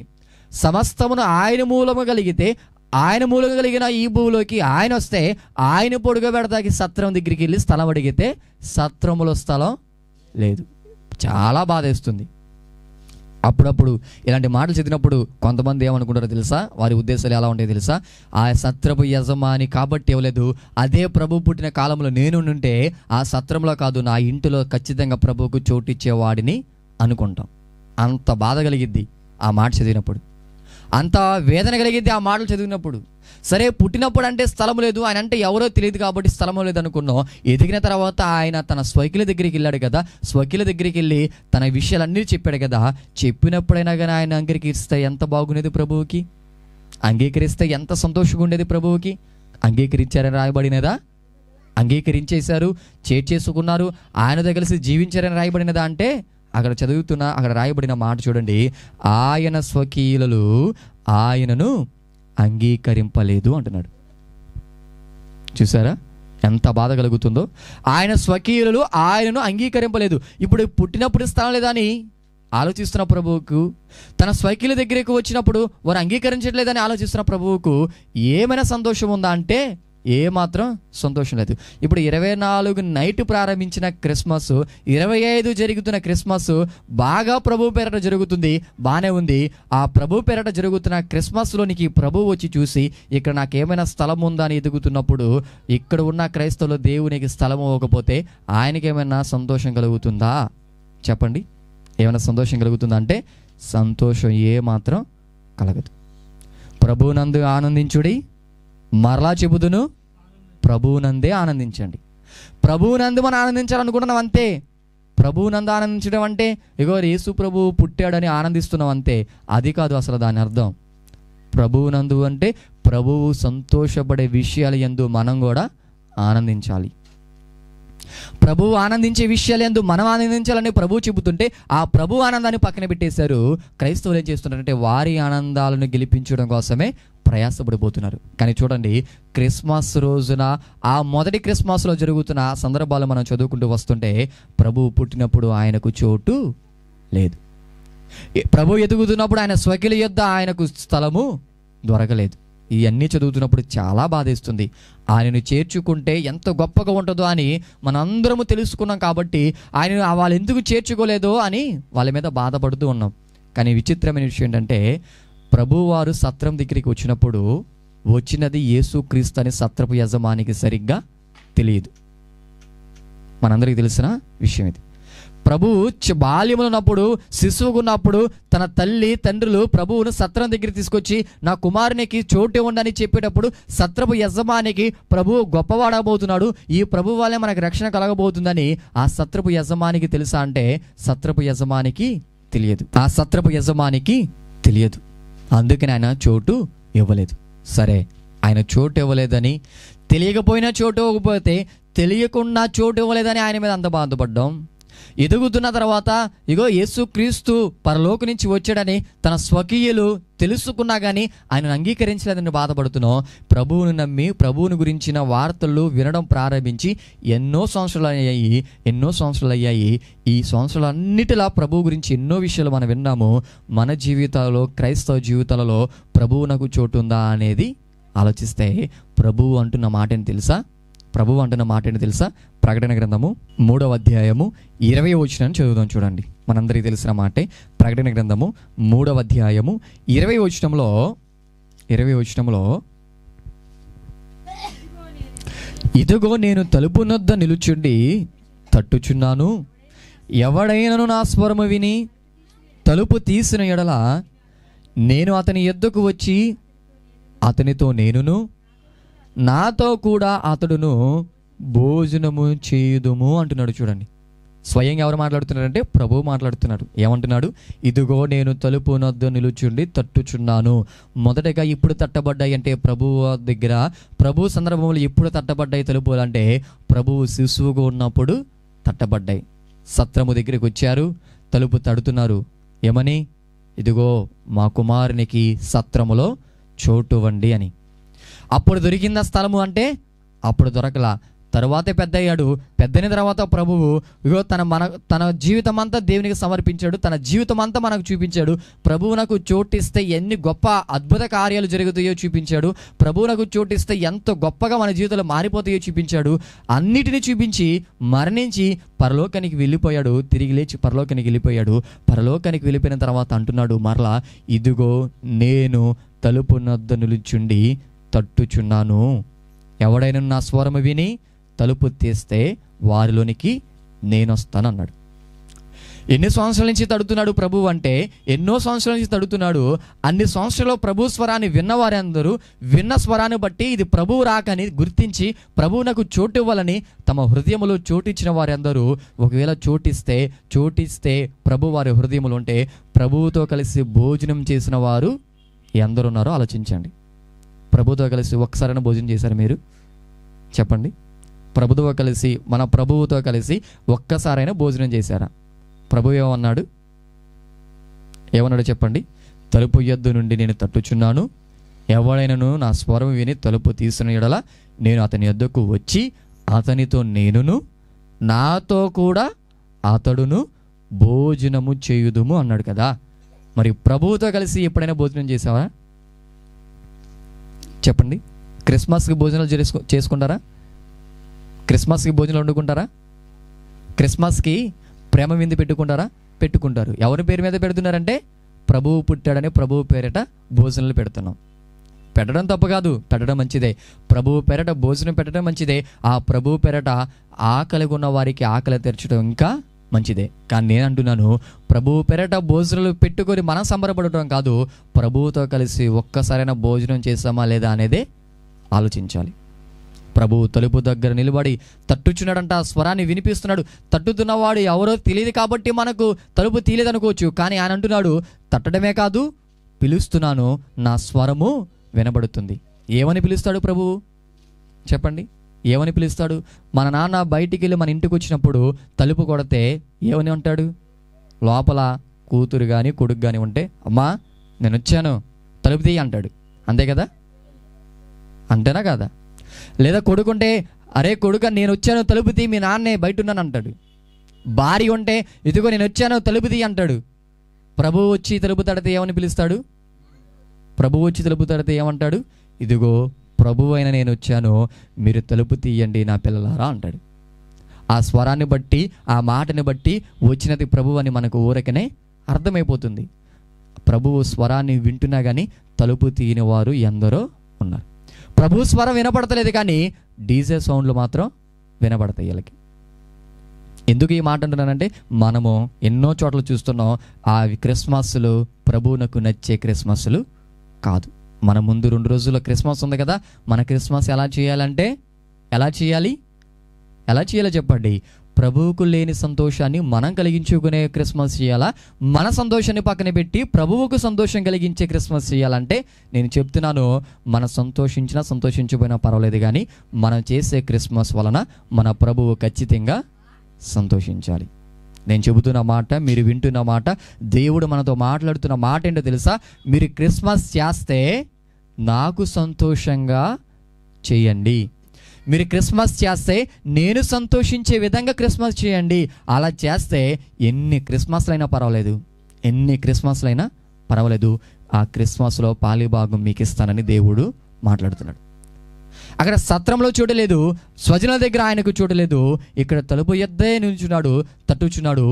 సమస్తమును ఆయన మూలము కలిగితే, ఆయన మూలంగా కలిగిన ఈ భూమిలోకి ఆయన వస్తే, ఆయన పొడుగబెడతాకి సత్రం దగ్గరికి వెళ్ళి స్థలం అడిగితే సత్రములో స్థలం లేదు. చాలా బాధేస్తుంది. అప్పుడప్పుడు ఇలాంటి మాటలు చదివినప్పుడు కొంతమంది ఏమనుకుంటారో తెలుసా? వారి ఉద్దేశాలు ఎలా ఉంటాయో తెలుసా? ఆ సత్రపు యజమాని కాబట్టి ఇవ్వలేదు. అదే ప్రభు పుట్టిన కాలంలో నేను ఉంటే ఆ సత్రంలో కాదు, నా ఇంటిలో ఖచ్చితంగా ప్రభువుకు చోటిచ్చేవాడిని అనుకుంటాం. అంత బాధ కలిగిద్ది ఆ మాట చదివినప్పుడు, అంత వేదన కలిగిద్ది ఆ మాటలు చదివినప్పుడు. సరే, పుట్టినప్పుడు అంటే స్థలం లేదు, ఆయన అంటే ఎవరో తెలియదు కాబట్టి స్థలం లేదు అనుకున్నాం. ఎదిగిన తర్వాత ఆయన తన స్వకీయుల దగ్గరికి వెళ్ళాడు కదా, స్వకీయుల దగ్గరికి వెళ్ళి తన విషయాలన్నీ చెప్పాడు కదా. చెప్పినప్పుడైనా కానీ ఆయన అంగీకరిస్తే ఎంత బాగుండేది ప్రభువుకి? అంగీకరిస్తే ఎంత సంతోషంగా ఉండేది ప్రభువుకి? అంగీకరించారని రాయబడినదా? అంగీకరించేశారు, చేర్చేసుకున్నారు, ఆయనతో కలిసి జీవించారని రాయబడినదా? అంటే అక్కడ రాయబడిన మాట చూడండి, ఆయన స్వకీయులు ఆయనను అంగీకరింపలేదు అంటున్నాడు. చూసారా ఎంత బాధ కలుగుతుందో? ఆయన స్వకీయులు ఆయనను అంగీకరింపలేదు. ఇప్పుడు పుట్టినప్పుడు స్థలం లేదా అని ఆలోచిస్తున్న ప్రభువుకు, తన స్వకీయుల దగ్గరకు వచ్చినప్పుడు వారు అంగీకరించట్లేదని ఆలోచిస్తున్న ప్రభువుకు ఏమైనా సంతోషం ఉందా అంటే ఏమాత్రం సంతోషం లేదు. ఇప్పుడు 24 నైట్ ప్రారంభించిన క్రిస్మస్, 25 జరుగుతున్న క్రిస్మస్ బాగా ప్రభు పేరట జరుగుతుంది, బాగానే ఉంది. ఆ ప్రభు పేరట జరుగుతున్న క్రిస్మస్లోనికి ప్రభు వచ్చి చూసి ఇక్కడ నాకేమైనా స్థలం ఉందా అని ఎదుగుతున్నప్పుడు ఇక్కడ ఉన్న క్రైస్తవులు దేవునికి స్థలం ఇవ్వకపోతే ఆయనకేమైనా సంతోషం కలుగుతుందా? చెప్పండి. ఏమైనా సంతోషం కలుగుతుందా అంటే సంతోషం ఏమాత్రం కలగదు. ప్రభువునందు ఆనందించుడి, మరలా చెబుదును ప్రభువునందే ఆనందించండి. ప్రభువునందు మనం ఆనందించాలనుకుంటున్నాం అంతే. ప్రభువునందు ఆనందించడం అంటే ఇగో యేసు ప్రభువు పుట్టాడని ఆనందిస్తున్నాం అంతే. అది కాదు అసలు దాని అర్థం. ప్రభువునందు అంటే ప్రభువు సంతోషపడే విషయాలు యందు మనం కూడా ఆనందించాలి. ప్రభువు ఆనందించే విషయాలు యందు మనం ఆనందించాలని ప్రభువు చెబుతుంటే ఆ ప్రభు ఆనందాన్ని పక్కన పెట్టేశారు. క్రైస్తవులు ఏం చేస్తున్నారంటే వారి ఆనందాలను గెలిపించడం కోసమే ప్రయాసపడిపోతున్నారు. కానీ చూడండి, క్రిస్మస్ రోజున ఆ మొదటి క్రిస్మస్లో జరుగుతున్న సందర్భాలు మనం చదువుకుంటూ వస్తుంటే ప్రభువు పుట్టినప్పుడు ఆయనకు చోటు లేదు. ప్రభు ఎదుగుతున్నప్పుడు ఆయన స్వకీల యొద్ద ఆయనకు స్థలము దొరకలేదు. ఇవన్నీ చదువుతున్నప్పుడు చాలా బాధేస్తుంది. ఆయనను చేర్చుకుంటే ఎంత గొప్పగా ఉంటుందో అని మనందరము తెలుసుకున్నాం. కాబట్టి ఆయన వాళ్ళు ఎందుకు చేర్చుకోలేదో అని వాళ్ళ మీద బాధపడుతూ ఉన్నాం. కానీ విచిత్రమైన విషయం ఏంటంటే ప్రభువారు సత్రం దగ్గరికి వచ్చినప్పుడు వచ్చినది యేసుక్రీస్తు అని సత్రపు యజమానికి సరిగ్గా తెలియదు. మనందరికీ తెలిసిన విషయం ఇది. ప్రభువు బాల్యములో ఉన్నప్పుడు, శిశువుగా ఉన్నప్పుడు తన తల్లి తండ్రులు ప్రభువును సత్రం దగ్గర తీసుకొచ్చి నా కుమారునికి చోటు ఉండని చెప్పేటప్పుడు సత్రపు యజమానికి ప్రభువు గొప్పవాడబోతున్నాడు, ఈ ప్రభు వల్లే మనకు రక్షణ కలగబోతుందని ఆ సత్రపు యజమానికి తెలుసా అంటే సత్రపు యజమానికి తెలియదు. ఆ సత్రపు యజమానికి తెలియదు. అందుకని ఆయన చోటు ఇవ్వలేదు. సరే, ఆయన చోటు ఇవ్వలేదని, తెలియకపోయినా చోటు ఇవ్వకపోతే తెలియకుండా చోటు ఇవ్వలేదని ఆయన మీద అంత బాధపడ్డాం. ఎదుగుతున్న తర్వాత ఇగో యేసుక్రీస్తు పరలోక నుంచి వచ్చాడని తన స్వకీయులు తెలుసుకున్నా కానీ ఆయనను అంగీకరించలేదని బాధపడుతున్నాం. ప్రభువును నమ్మి ప్రభువుని గురించిన వార్తలు వినడం ప్రారంభించి ఎన్నో సంవత్సరాలు అయ్యాయి. ఈ సంవత్సరాలన్నిటిలా ప్రభువు గురించి ఎన్నో విషయాలు మనం విన్నాము. మన జీవితాలలో, క్రైస్తవ జీవితాలలో ప్రభువునకు చోటు ఉందా అనేది ఆలోచిస్తే ప్రభువు అంటున్న మాట ఏంటి తెలుసా? ప్రకటన గ్రంథము 3వ అధ్యాయము 20వ వచనాన్ని చదువుదాం. చూడండి, మనందరికీ తెలిసిన మాటే. ప్రకటన గ్రంథము 3వ అధ్యాయము 20వ వచనంలో ఇదిగో నేను తలుపు నొద్ద నిలుచుండి తట్టుచున్నాను, ఎవడైనను నా స్వరము విని తలుపు తీసిన ఎడల నేను అతని యొద్దకు వచ్చి అతనితో నేనును నాతో కూడా అతడును భోజనము చేయుదుము అంటున్నాడు. చూడండి, స్వయంగా ఎవరు మాట్లాడుతున్నారంటే ప్రభువు మాట్లాడుతున్నాడు. ఏమంటున్నాడు? ఇదిగో నేను తలుపు నొద్ద నిలుచుండి తట్టుచున్నాను. మొదటగా ఇప్పుడు తట్టబడ్డాయి అంటే ప్రభువు దగ్గర, ప్రభు సందర్భంలో ఎప్పుడు తట్టబడ్డాయి తలుపులు అంటే ప్రభువు శిశువుగా ఉన్నప్పుడు తట్టబడ్డాయి. సత్రము దగ్గరికి వచ్చారు, తలుపు తడుతున్నారు. ఏమని? ఇదిగో మా కుమారునికి సత్రములో చోటు ఇవ్వండి అని. అప్పుడు దొరికిందా స్థలము అంటే అప్పుడు దొరకలా. తరువాతే పెద్దయిన తర్వాత ప్రభువు ఇగో తన జీవితం అంతా దేవునికి సమర్పించాడు, తన జీవితం అంతా మనకు చూపించాడు. ప్రభువునకు చోటిస్తే ఎన్ని గొప్ప అద్భుత కార్యాలు జరుగుతాయో చూపించాడు. ప్రభువునకు చోటిస్తే ఎంత గొప్పగా మన జీవితంలో మారిపోతాయో చూపించాడు. అన్నిటినీ చూపించి మరణించి పరలోకానికి వెళ్ళిపోయాడు. తిరిగి లేచి పరలోకానికి వెళ్ళిపోయాడు. పరలోకానికి వెళ్ళిపోయిన తర్వాత అంటున్నాడు మరలా, ఇదిగో నేను తలుపు నొద్ద నిలుచుండి తట్టుచున్నాను, ఎవడైనా నా స్వరము విని తలుపు తీస్తే వారిలోనికి నేను వస్తాను అన్నాడు. ఎన్ని సంవత్సరాల నుంచి తడుతున్నాడు ప్రభు అంటే ఎన్నో సంవత్సరాల నుంచి తడుతున్నాడు. అన్ని సంవత్సరాల్లో ప్రభు స్వరాన్ని విన్నవారందరూ విన్న స్వరాన్ని బట్టి ఇది ప్రభువు రాకని గుర్తించి ప్రభువునకు చోటు ఇవ్వాలని తమ హృదయములో చోటిచ్చిన వారందరూ ఒకవేళ చోటిస్తే ప్రభు వారి హృదయములు ఉంటే ప్రభువుతో కలిసి భోజనం చేసిన వారు ఎందరు ఉన్నారో ఆలోచించండి. ప్రభుతో కలిసి ఒక్కసారైనా భోజనం చేశారు మీరు? చెప్పండి. మన ప్రభువుతో కలిసి ఒక్కసారైనా భోజనం చేశారా? ప్రభు ఏమన్నాడు చెప్పండి. తలుపు యొద్ద నుండి నేను తట్టుచున్నాను, ఎవడైనను నా స్వరం విని తలుపు తీసిన యెడల నేను అతని యొద్దకు వచ్చి అతనితో నేనును నాతో కూడా అతడును భోజనము చేయుదుము అన్నాడు కదా. మరి ప్రభువుతో కలిసి ఎప్పుడైనా భోజనం చేసావా? చెప్పండి. క్రిస్మస్కి భోజనాలు చేసుకుంటారా? క్రిస్మస్కి భోజనాలు వండుకుంటారా? క్రిస్మస్కి ప్రేమ విందు పెట్టుకుంటారు. ఎవరి పేరు మీద పెడుతున్నారంటే ప్రభువు పుట్టాడని ప్రభువు పేరిట భోజనాలు పెడుతున్నాం. పెట్టడం తప్పు కాదు, పెట్టడం మంచిదే. ప్రభువు పేరట భోజనం పెట్టడం మంచిదే. ఆ ప్రభువు పేరట ఆకలి ఉన్న వారికి ఆకలి తెరచడం ఇంకా మంచిదే. కానీ నేను అంటున్నాను, ప్రభువు పేరట భోజనాలు పెట్టుకొని మనం సంబరపడటం కాదు, ప్రభువుతో కలిసి ఒక్కసారైనా భోజనం చేస్తామా లేదా అనేదే ఆలోచించాలి. ప్రభువు తలుపు దగ్గర నిలబడి తట్టుచున్నాడంట, ఆ స్వరాన్ని వినిపిస్తున్నాడు. తట్టుతున్నవాడు ఎవరో తెలియదు కాబట్టి మనకు తలుపు తీయలేదు అనుకోవచ్చు. కానీ ఆయన అంటున్నాడు, తట్టడమే కాదు, పిలుస్తున్నాను, నా స్వరము వినబడుతుంది. ఏమని పిలుస్తాడు ప్రభువు? చెప్పండి, ఏమని పిలుస్తాడు? మన నాన్న బయటికి వెళ్ళి మన ఇంటికి వచ్చినప్పుడు తలుపు కొడితే ఏమని అంటాడు? లోపల కూతురు కానీ కొడుకు కానీ ఉంటే, అమ్మా నేను వచ్చాను తలుపు తీయి అంటాడు. అంతే కదా? అంతేనా కాదా? లేదా కొడుకుంటే, అరే కొడుక నేను వచ్చాను తలుపు తీ, మీ నాన్నే బయట ఉన్నాను అంటాడు. భార్య ఉంటే, ఇదిగో నేను వచ్చాను తలుపు తీ అంటాడు. ప్రభువు వచ్చి తలుపు తడితే ఏమని పిలుస్తాడు? ప్రభువు వచ్చి తలుపు తడితే ఏమంటాడు? ఇదిగో ప్రభువు అయిన నేను వచ్చాను, మీరు తలుపు తీయండి నా పిల్లలారా అంటాడు. ఆ స్వరాన్ని బట్టి, ఆ మాటని బట్టి వచ్చినది ప్రభువు అని మనకు ఊరకనే అర్థమైపోతుంది. ప్రభువు స్వరాన్ని వింటున్నా కానీ తలుపు తీయని వారు ఎందరో ఉన్నారు. ప్రభు స్వరం వినపడతలేదు కానీ డీజే సౌండ్లు మాత్రం వినపడతాయి వీళ్ళకి. ఎందుకు ఈ మాట అంటున్నానంటే, మనము ఎన్నో చోట్ల చూస్తున్నాం, ఆ క్రిస్మస్లు ప్రభువునకు నచ్చే క్రిస్మస్లు కాదు. మన ముందు 2 రోజుల్లో క్రిస్మస్ ఉంది కదా, మన క్రిస్మస్ ఎలా చేయాలంటే ఎలా చేయాలో చెప్పండి. ప్రభువుకు లేని సంతోషాన్ని మనం కలిగించుకునే క్రిస్మస్ చేయాలా? మన సంతోషాన్ని పక్కన పెట్టి ప్రభువుకు సంతోషం కలిగించే క్రిస్మస్ చేయాలంటే, నేను చెప్తున్నాను, మనం సంతోషించినా సంతోషించకపోయినా పర్వాలేదు, కానీ మనం చేసే క్రిస్మస్ వలన మన ప్రభువు ఖచ్చితంగా సంతోషించాలి. నేను చెబుతున్న మాట, మీరు వింటున్న మాట, దేవుడు మనతో మాట్లాడుతున్న మాట ఏంటో తెలుసా? మీరు క్రిస్మస్ చేస్తే నాకు సంతోషంగా చేయండి. మీరు క్రిస్మస్ చేస్తే నేను సంతోషించే విధంగా క్రిస్మస్ చేయండి. అలా చేస్తే ఎన్ని క్రిస్మస్లైనా పర్వాలేదు, ఆ క్రిస్మస్లో పాలిభాగం మీకు ఇస్తానని దేవుడు మాట్లాడుతున్నాడు. అక్కడ సత్రంలో చోటు లేదు, స్వజనుల దగ్గర ఆయనకు చోటు లేదు. ఇక్కడ తలుపు ఎద్దే నిల్చున్నాడు, తట్టుచున్నాడు.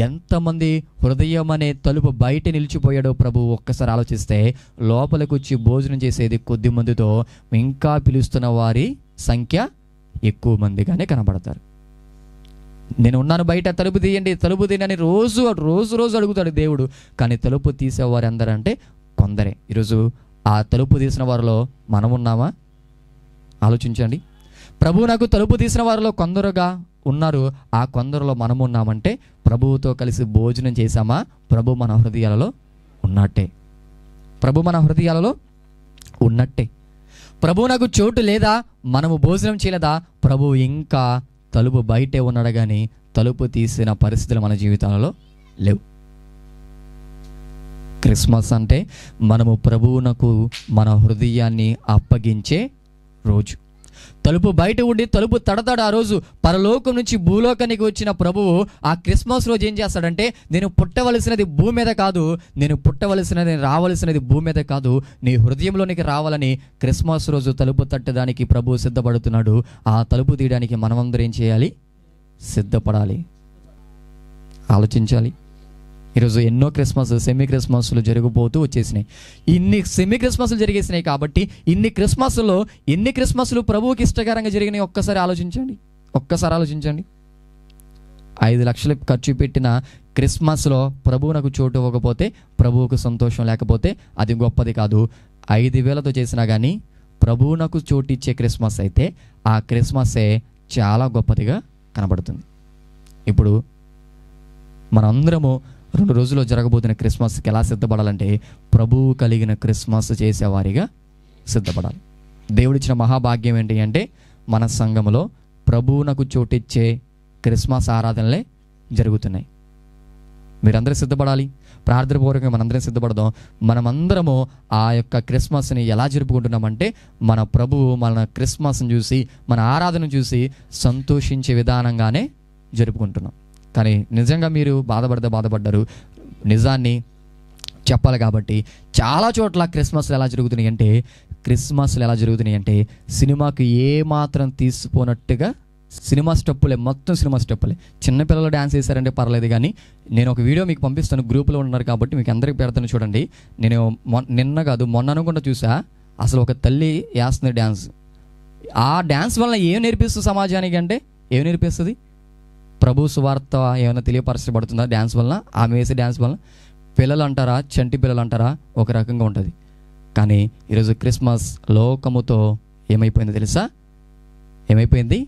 ఎంతమంది హృదయం అనే తలుపు బయట నిలిచిపోయాడో ప్రభువు ఒక్కసారి ఆలోచిస్తే, లోపలికి వచ్చి భోజనం చేసేది కొద్ది మందితో ఇంకా పిలుస్తున్న వారి సంఖ్య ఎక్కువ మందిగానే కనబడతారు. నేను ఉన్నాను బయట, తలుపు తీయండి అని రోజు అడుగుతాడు దేవుడు. కానీ తలుపు తీసేవారు ఎందరంటే కొందరే. ఈరోజు ఆ తలుపు తీసిన వారిలో మనం ఉన్నామా? ఆలోచించండి. ప్రభువు నాకు తలుపు తీసిన వారిలో కొందరుగా ఉన్నారు. ఆ కొందరులో మనము ఉన్నామంటే ప్రభువుతో కలిసి భోజనం చేశామా? ప్రభు మన హృదయాలలో ఉన్నట్టే. ప్రభు నాకు చోటు లేదా, మనము భోజనం చేయలేదా, ప్రభు ఇంకా తలుపు బయటే ఉన్నాడు కానీ తలుపు తీసిన పరిస్థితులు మన జీవితాలలో లేవు. క్రిస్మస్ అంటే మనము ప్రభువునకు మన హృదయాన్ని అప్పగించే రోజు. తలుపు బయట ఉండి తలుపు తడతాడు. ఆ రోజు పరలోకం నుంచి భూలోకానికి వచ్చిన ప్రభువు ఆ క్రిస్మస్ రోజు ఏం చేస్తాడంటే, నేను పుట్టవలసినది భూమి మీద కాదు, రావలసినది భూమి మీద కాదు, నీ హృదయంలోనికి రావాలని క్రిస్మస్ రోజు తలుపు తట్టడానికి ప్రభువు సిద్ధపడుతున్నాడు. ఆ తలుపు తీయడానికి మనమందరం ఏం చేయాలి? సిద్ధపడాలి. ఆలోచించాలి. ఈరోజు ఎన్నో సెమీ క్రిస్మస్లు జరిగిపోతూ వచ్చేసినాయి. ఇన్ని సెమీ క్రిస్మస్లు జరిగేసినాయి కాబట్టి ఎన్ని క్రిస్మస్లు ప్రభువుకి ఇష్టకరంగా జరిగినాయి ఒక్కసారి ఆలోచించండి. 5 లక్షలు ఖర్చు పెట్టిన క్రిస్మస్లో ప్రభువునకు చోటు ఇవ్వకపోతే, ప్రభువుకు సంతోషం లేకపోతే అది గొప్పది కాదు. 5,000తో చేసినా కానీ ప్రభువునకు చోటు ఇచ్చే క్రిస్మస్ అయితే ఆ క్రిస్మస్సే చాలా గొప్పదిగా కనబడుతుంది. ఇప్పుడు మనందరము 2 రోజుల్లో జరగబోతున్న క్రిస్మస్కి ఎలా సిద్ధపడాలంటే, ప్రభువు కలిగిన క్రిస్మస్ చేసేవారిగా సిద్ధపడాలి. దేవుడిచ్చిన మహాభాగ్యం ఏంటి అంటే, మన సంఘములో ప్రభువునకు చోటిచ్చే క్రిస్మస్ ఆరాధనలే జరుగుతున్నాయి. మీరందరూ సిద్ధపడాలి. ప్రార్థనపూర్వకంగా మనందరం సిద్ధపడదాం. మనమందరము ఆ యొక్క క్రిస్మస్ని ఎలా జరుపుకుంటున్నామంటే, మన ప్రభువు మన క్రిస్మస్ని చూసి, మన ఆరాధన చూసి సంతోషించే విధానంగానే జరుపుకుంటున్నాం. కానీ నిజంగా మీరు బాధపడ్డారు. నిజాన్ని చెప్పాలి కాబట్టి చాలా చోట్ల క్రిస్మస్లు ఎలా జరుగుతున్నాయి అంటే, క్రిస్మస్లు ఎలా జరుగుతున్నాయి అంటే సినిమాకి ఏ మాత్రం తీసిపోనట్టుగా సినిమా స్టెప్పులే, మొత్తం సినిమా స్టెప్పులే. చిన్నపిల్లలు డ్యాన్స్ చేశారంటే పర్లేదు, కానీ నేను ఒక వీడియో మీకు పంపిస్తాను, గ్రూప్లో ఉన్నారు కాబట్టి మీకు అందరికీ పెడతాను చూడండి. నేను నిన్న కాదు మొన్న అనుకుంటా చూసా, అసలు ఒక తల్లి వేస్తుంది డ్యాన్స్. ఆ డ్యాన్స్ వల్ల ఏం నేర్పిస్తుంది సమాజానికి అంటే ఏం నేర్పిస్తుంది? ప్రభు సువార్త ఏమైనా తెలియపరచబడుతుందా డ్యాన్స్ వల్ల? ఆమె వేసే డ్యాన్స్ వల్ల పిల్లలు అంటారా, చంటి పిల్లలు అంటారా, ఒక రకంగా ఉంటుంది. కానీ ఈరోజు క్రిస్మస్ లోకముతో ఏమైపోయిందో తెలుసా? ఏమైపోయింది?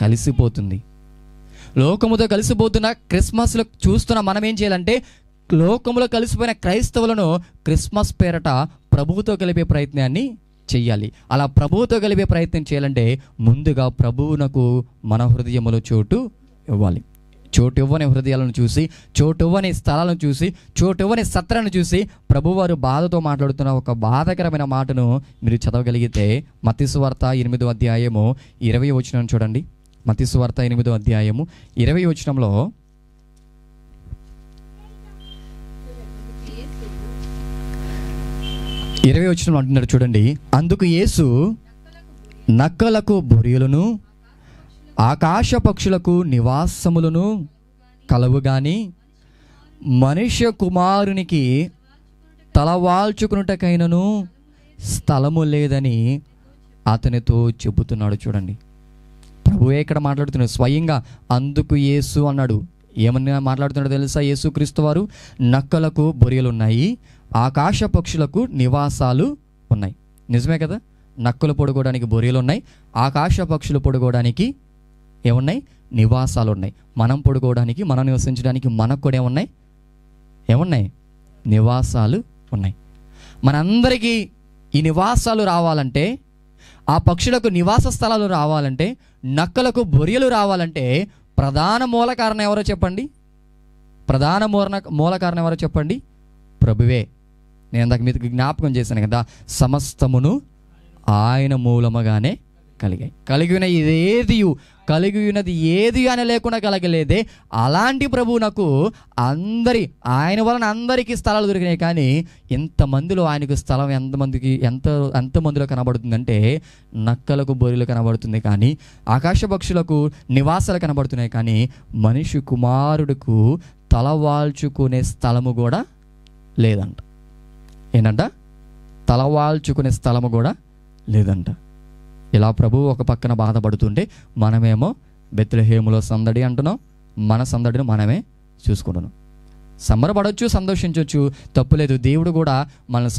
కలిసిపోతుంది. లోకముతో కలిసిపోతున్న క్రిస్మస్లో చూస్తున్న మనం ఏం చేయాలంటే లోకములో కలిసిపోయిన క్రైస్తవులను క్రిస్మస్ పేరట ప్రభువుతో కలిపే ప్రయత్నాన్ని చెయ్యాలి. అలా ప్రభువుతో కలిపే ప్రయత్నం చేయాలంటే ముందుగా ప్రభువునకు మన హృదయములో చోటు ఇవ్వాలి. చోటు ఇవ్వని హృదయాలను చూసి, చోటు ఇవ్వని స్థలాలను చూసి, చోటు ఇవ్వని సత్రాన్ని చూసి ప్రభువారు బాధతో మాట్లాడుతున్న ఒక బాధకరమైన మాటను మీరు చదవగలిగితే మత్తయి సువార్త 8వ అధ్యాయము 20వ వచనం చూడండి. మత్తయి సువార్త 8వ అధ్యాయము 20వ వచనంలో 20వ వచనం అంటున్నాడు చూడండి. అందుకు యేసు నక్కలకు బొరియలను ఆకాశ పక్షులకు నివాసములను కలవు గాని మనుష్య కుమారునికి తలవాల్చుకున్నటకైనను స్థలము లేదని అతనితో చెబుతున్నాడు. చూడండి, ప్రభువే ఇక్కడ మాట్లాడుతున్నాడు స్వయంగా. అందుకు యేసు అన్నాడు. ఏమన్నా మాట్లాడుతున్నాడు తెలుసా? యేసు క్రీస్తు వారు నక్కలకు బొరియలు ఉన్నాయి, ఆకాశ పక్షులకు నివాసాలు ఉన్నాయి. నిజమే కదా? నక్కలు పడుకోవడానికి బొరియలు ఉన్నాయి, ఆకాశ పక్షులు పడుకోవడానికి ఏమున్నాయి? నివాసాలు ఉన్నాయి. మనం పడుకోవడానికి, మనం నివసించడానికి మనకు కూడా ఏమున్నాయి? నివాసాలు ఉన్నాయి. మనందరికీ ఈ నివాసాలు రావాలంటే, ఆ పక్షులకు నివాస స్థలాలు రావాలంటే, నక్కలకు బొరియలు రావాలంటే ప్రధాన మూల కారణం ఎవరో చెప్పండి? ప్రధాన మూల కారణం ఎవరో చెప్పండి? ప్రభువే. నేను ఇందాక మీకు జ్ఞాపకం చేశాను కదా, సమస్తమును ఆయన మూలముగానే కలిగినది ఏది అని లేకుండా కలగలేదే. అలాంటి ప్రభువునకు ఆయన వలన అందరికీ స్థలాలు దొరికినాయి. కానీ ఇంతమందిలో ఆయనకు స్థలం ఎంతమందిలో కనబడుతుందంటే నక్కలకు బొరియలు కనబడుతుంది, కానీ ఆకాశ పక్షులకు నివాసాలు కనబడుతున్నాయి. కానీ మనిషి కుమారుడుకు తలవాల్చుకునే స్థలము కూడా లేదంట. ఏంటంట? తలవాల్చుకునే స్థలము కూడా లేదంట. ఇలా ప్రభువు ఒక పక్కన బాధపడుతుంటే మనమేమో బెత్లెహేములో సందడి అంటున్నాం. మన సందడిని మనమే చూసుకుంటున్నాం. సంబరపడవచ్చు, సంతోషించవచ్చు, తప్పులేదు. దేవుడు కూడా మనల్ని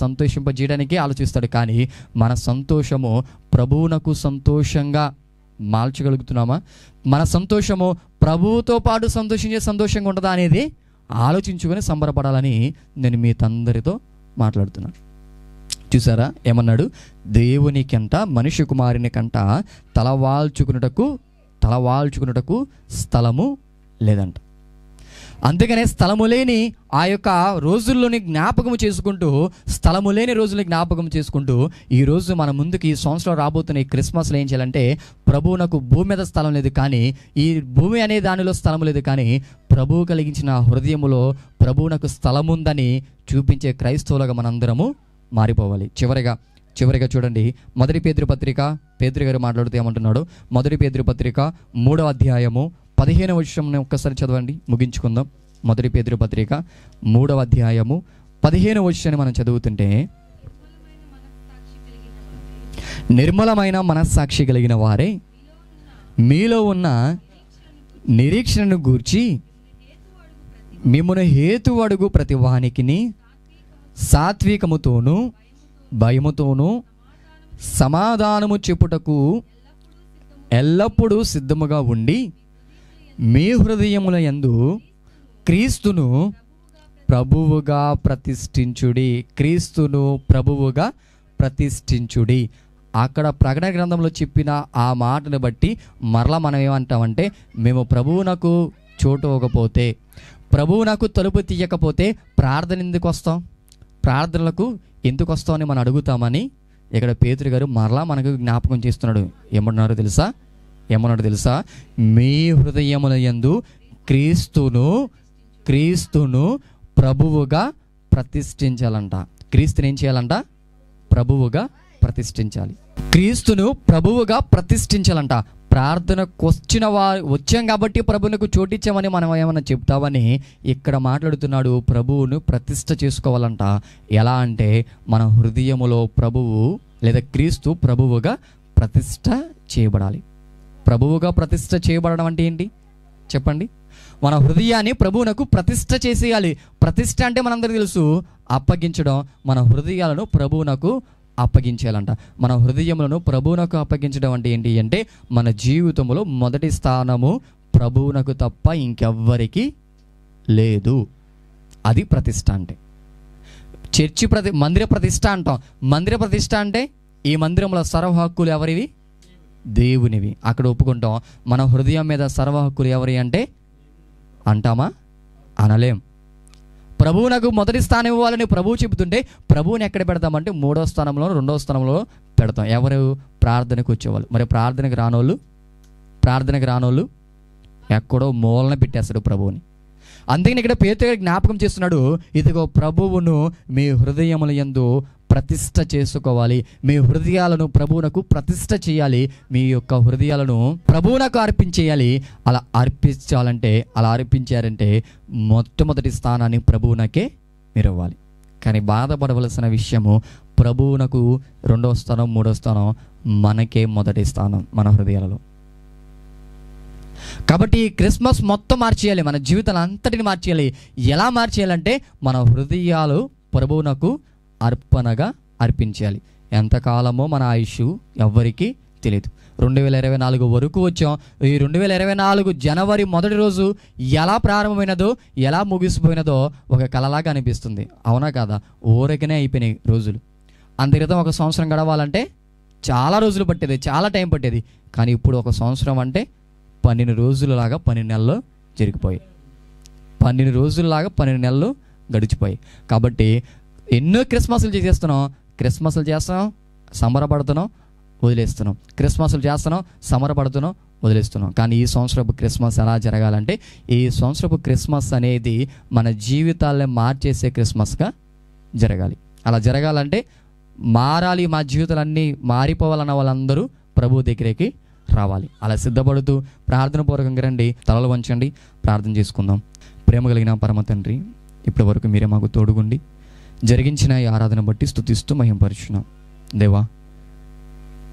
సంతోషింపజేయడానికే ఆలోచిస్తాడు. కానీ మన సంతోషము ప్రభువునకు సంతోషంగా మార్చగలుగుతున్నామా? మన సంతోషము ప్రభువుతో పాటు సంతోషించే సంతోషంగా ఉంటుందా అనేది ఆలోచించుకొని సంబరపడాలని నేను మీతందరితో మాట్లాడుతున్నాను. చూసారా ఏమన్నాడు? దేవునికంట, మనిషి కుమారుని కంట తలవాల్చుకున్నటకు స్థలము లేదంట. అందుకనే స్థలము లేని ఆ యొక్క రోజుల్లోని జ్ఞాపకం చేసుకుంటూ ఈరోజు మన ముందుకి ఈ సంవత్సరం రాబోతున్న ఈ క్రిస్మస్లో ఏం చేయాలంటే, ప్రభువునకు భూమి మీద స్థలం లేదు, కానీ ఈ భూమి అనే దానిలో స్థలం లేదు, కానీ ప్రభువు కలిగించిన హృదయములో ప్రభువునకు స్థలం ఉందని చూపించే క్రైస్తవులుగా మనందరము మారిపోవాలి. చివరిగా చూడండి, మొదటి పేతురు పత్రిక, పేతురు గారు మాట్లాడుతూ ఏమంటున్నాడు? మొదటి పేతురు పత్రిక 3వ అధ్యాయము 15వ వచనం ఒక్కసారి చదవండి, ముగించుకుందాం. మొదటి పేతురు పత్రిక 3వ అధ్యాయము 15వ వచనాన్ని మనం చదువుతుంటే, నిర్మలమైన మనస్సాక్షి కలిగిన వారే మీలో ఉన్న నిరీక్షణను గూర్చి మిమ్మును హేతు అడుగు ప్రతి వానికిని సాత్వికముతోనూ భయముతోనూ సమాధానము చెప్పుటకు ఎల్లప్పుడూ సిద్ధముగా ఉండి మీ హృదయముల యందు క్రీస్తును ప్రభువుగా ప్రతిష్ఠించుడి. అక్కడ ప్రకటన గ్రంథంలో చెప్పిన ఆ మాటను బట్టి మరలా మనం ఏమంటామంటే, మేము ప్రభువునకు చోటు ఇవ్వకపోతే, ప్రభువునకు తలుపు తీయకపోతే ప్రార్థనలకు ఎందుకు వస్తామని మనం అడుగుతామని ఇక్కడ పేతురు గారు మరలా మనకు జ్ఞాపకం చేస్తున్నాడు. ఏమన్నాడు తెలుసా? మీ హృదయముల యందు క్రీస్తును ప్రభువుగా ప్రతిష్ఠించాలంట. క్రీస్తుని ఏం చేయాలంట? ప్రభువుగా ప్రతిష్ఠించాలి. క్రీస్తును ప్రభువుగా ప్రతిష్ఠించాలంట. ప్రార్థనకు వచ్చాం కాబట్టి ప్రభువునకు చోటిచ్చామని మనం ఏమన్నా చెప్తామని ఇక్కడ మాట్లాడుతున్నాడు. ప్రభువును ప్రతిష్ఠ చేసుకోవాలంట. ఎలా అంటే మన హృదయములో ప్రభువు లేదా క్రీస్తు ప్రభువుగా ప్రతిష్ఠ చేయబడాలి. ప్రభువుగా ప్రతిష్ఠ చేయబడడం అంటే ఏంటి చెప్పండి? మన హృదయాన్ని ప్రభువునకు ప్రతిష్ఠ చేసేయాలి. ప్రతిష్ఠ అంటే మనందరికీ తెలుసు, అప్పగించడం. మన హృదయాలను ప్రభువునకు అప్పగించాలంట. మన హృదయములను ప్రభువునకు అప్పగించడం అంటే ఏంటి అంటే మన జీవితంలో మొదటి స్థానము ప్రభువునకు తప్ప ఇంకెవ్వరికి లేదు. అది ప్రతిష్ఠ అంటే. చర్చి మందిర ప్రతిష్ఠ అంటాం. మందిర ప్రతిష్ఠ అంటే ఈ మందిరంలో సర్వ హక్కులు ఎవరివి? దేవునివి. అక్కడ ఒప్పుకుంటాం. మన హృదయం మీద సర్వ హక్కులు ఎవరి అంటే అంటామా? అనలేం. ప్రభువునకు మొదటి స్థానం ఇవ్వాలని ప్రభువు చెబుతుంటే ప్రభువుని ఎక్కడ పెడతామంటే 3వ స్థానంలో 2వ స్థానంలో పెడతాం. ఎవరు? ప్రార్థనకు వచ్చేవాళ్ళు. మరి ప్రార్థనకు రానోళ్ళు ఎక్కడో మూలన పెట్టేస్తాడు ప్రభువుని. అందుకని ఇక్కడ పేతురు జ్ఞాపకం చేస్తున్నాడు, ఇదిగో ప్రభువును మీ హృదయముల యందు ప్రతిష్ఠ చేసుకోవాలి. మీ హృదయాలను ప్రభువునకు ప్రతిష్ఠ చేయాలి. మీ యొక్క హృదయాలను ప్రభువునకు అర్పించేయాలి. అలా అర్పించారంటే మొట్టమొదటి స్థానాన్ని ప్రభువునకే మీరు ఇవ్వాలి. కానీ బాధపడవలసిన విషయము, ప్రభువునకు 2వ స్థానం 3వ స్థానం, మనకే మొదటి స్థానం మన హృదయాలలో. కాబట్టి క్రిస్మస్ మొత్తం మార్చేయాలి. మన జీవితాలు అంతటిని మార్చేయాలి. ఎలా మార్చేయాలంటే మన హృదయాలు ప్రభువునకు అర్పణగా అర్పించాలి. ఎంతకాలమో మన ఆయుష్ ఎవ్వరికీ తెలియదు. 2024 వరకు వచ్చాం. ఈ 2024 జనవరి మొదటి రోజు ఎలా ప్రారంభమైనదో ఎలా ముగిసిపోయినదో ఒక కలలాగా అనిపిస్తుంది. అవునా కాదా? ఊరకనే అయిపోయినాయి రోజులు. అంత క్రితం ఒక సంవత్సరం గడవాలంటే చాలా రోజులు పట్టేది, చాలా టైం పట్టేది. కానీ ఇప్పుడు ఒక సంవత్సరం అంటే 12 రోజులలాగా 12 నెలలు జరిగిపోయాయి. 12 రోజులలాగా 12 నెలలు గడిచిపోయాయి. కాబట్టి ఎన్నో క్రిస్మస్లు చేస్తున్నాం, సంబరపడుతున్నాం, వదిలేస్తున్నాం. క్రిస్మస్లు చేస్తున్నాం, సంబరపడుతున్నాం, వదిలేస్తున్నాం. కానీ ఈ సంవత్సరపు క్రిస్మస్ ఎలా జరగాలంటే, ఈ సంవత్సరపు క్రిస్మస్ అనేది మన జీవితాలను మార్చేసే క్రిస్మస్గా జరగాలి. అలా జరగాలంటే మారాలి, మా జీవితాలన్నీ మారిపోవాలన్న వాళ్ళందరూ ప్రభు దగ్గరికి రావాలి. అలా సిద్ధపడుతూ ప్రార్థన పూర్వకంగా రండి. తలలు వంచండి, ప్రార్థన చేసుకుందాం. ప్రేమ కలిగిన పరమ తండ్రి, ఇప్పటి వరకు మీరే మాకు తోడుగుండి జరిగించిన ఈ ఆరాధన బట్టి స్తుతిస్తూ మహిమపరుచున్నాం. దేవా,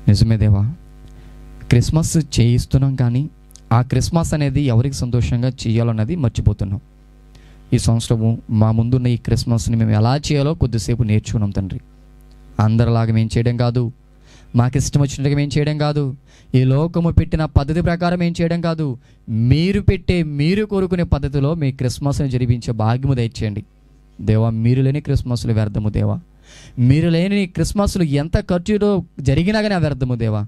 నిజమే దేవా, క్రిస్మస్ చేయిస్తున్నాం కానీ ఆ క్రిస్మస్ అనేది ఎవరికి సంతోషంగా చేయాలన్నది మర్చిపోతున్నాం. ఈ సంవత్సరము మా ముందున్న ఈ క్రిస్మస్ని మేము ఎలా చేయాలో కొద్దిసేపు నేర్చుకున్నాం తండ్రి. అందరిలాగా మేము చేయడం కాదు, మాకు ఇష్టం వచ్చినట్టుగా మేము చేయడం కాదు, ఈ లోకము పెట్టిన పద్ధతి ప్రకారం ఏం చేయడం కాదు, మీరు కోరుకునే పద్ధతిలో మీ క్రిస్మస్ని జరిపించే భాగ్యము దయచేయండి దేవా. మీరు లేని క్రిస్మస్లు వ్యర్థము దేవా. మీరు లేని క్రిస్మస్లు ఎంత ఖర్చులో జరిగినా కానీ వ్యర్థము దేవా.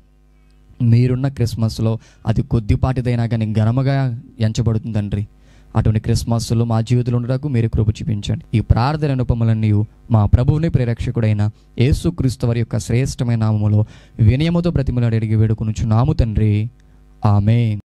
మీరున్న క్రిస్మస్లో అది కొద్దిపాటిదైనా కానీ ఘనముగా ఎంచబడుతుంది తండ్రి. అటువంటి క్రిస్మస్లో మా జీవితంలో ఉండడానికి మీరు కృప చూపించండి. ఈ ప్రార్థన అనుపములన్నీ మా ప్రభువుని ప్రేరక్షకుడైన యేసుక్రీస్తు వారి యొక్క శ్రేష్టమైన నామములో వినయముతో బ్రతిమలాడి అడిగి వేడుకొనుచున్నాము తండ్రి. ఆమేన్.